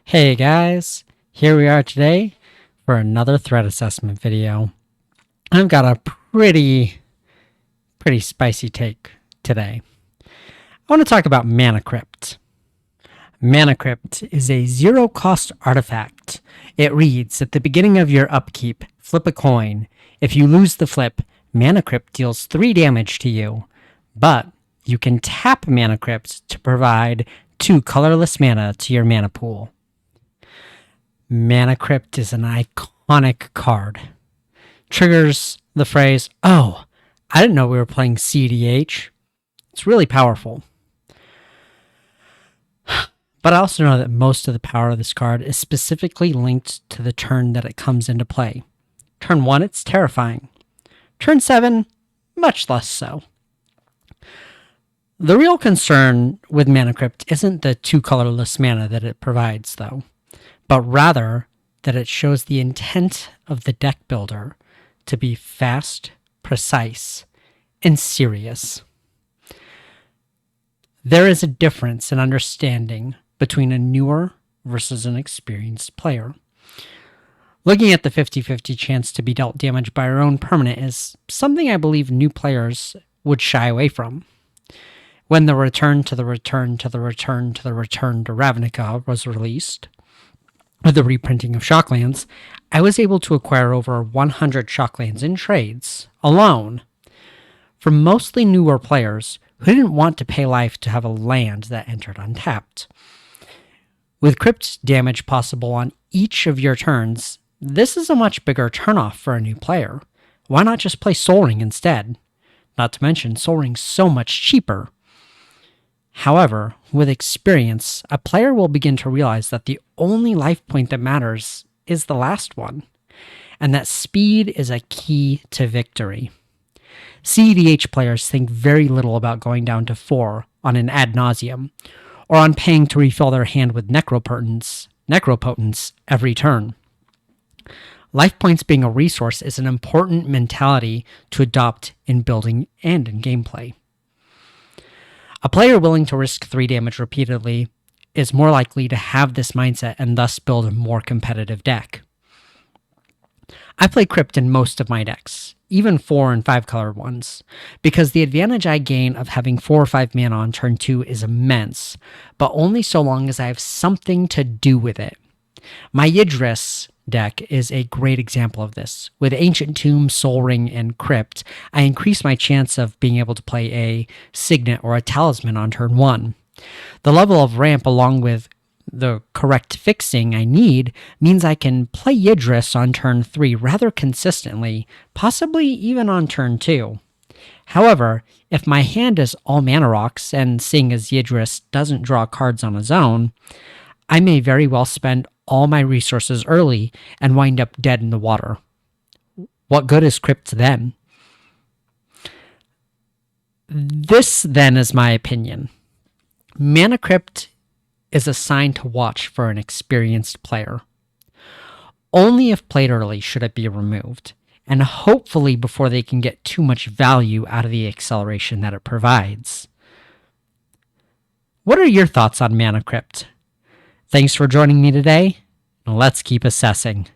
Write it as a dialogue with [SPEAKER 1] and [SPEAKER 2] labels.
[SPEAKER 1] Hey guys, here we are today for another threat assessment video. I've got a pretty spicy take today. I want to talk about Mana Crypt. Mana Crypt is a zero-cost artifact. It reads, at the beginning of your upkeep, flip a coin. If you lose the flip, Mana Crypt deals 3 damage to you, but you can tap Mana Crypt to provide 2 colorless mana to your mana pool. Mana Crypt is an iconic card. Triggers the phrase, oh, I didn't know we were playing CDH. It's really powerful. But I also know that most of the power of this card is specifically linked to the turn that it comes into play. Turn 1, it's terrifying. Turn 7, much less so. The real concern with Mana Crypt isn't the 2 colorless mana that it provides, though, but rather that it shows the intent of the deck builder to be fast, precise, and serious. There is a difference in understanding between a newer versus an experienced player. Looking at the 50-50 chance to be dealt damage by our own permanent is something I believe new players would shy away from. When the Return to Ravnica was released, with the reprinting of Shocklands, I was able to acquire over 100 Shocklands in trades, alone, from mostly newer players who didn't want to pay life to have a land that entered untapped. With Crypt damage possible on each of your turns, this is a much bigger turnoff for a new player. Why not just play Sol Ring instead? Not to mention, Sol Ring's so much cheaper. However, with experience, a player will begin to realize that the only life point that matters is the last one, and that speed is a key to victory. CEDH players think very little about going down to 4 on an ad nauseum, or on paying to refill their hand with necropotence every turn. Life points being a resource is an important mentality to adopt in building and in gameplay. A player willing to risk 3 damage repeatedly is more likely to have this mindset and thus build a more competitive deck. I play Crypt in most of my decks, even 4 and 5 color ones, because the advantage I gain of having 4 or 5 mana on turn 2 is immense, but only so long as I have something to do with it. My Yidris deck is a great example of this. With Ancient Tomb, Sol Ring, and Crypt, I increase my chance of being able to play a Signet or a Talisman on turn 1. The level of ramp along with the correct fixing I need means I can play Yidris on turn 3 rather consistently, possibly even on turn 2. However, if my hand is all mana rocks, and seeing as Yidris doesn't draw cards on his own, I may very well spend all my resources early and wind up dead in the water. What good is Crypt then? This then is my opinion. Mana Crypt is a sign to watch for an experienced player. Only if played early should it be removed, and hopefully before they can get too much value out of the acceleration that it provides. What are your thoughts on Mana Crypt? Thanks for joining me today. Let's keep assessing.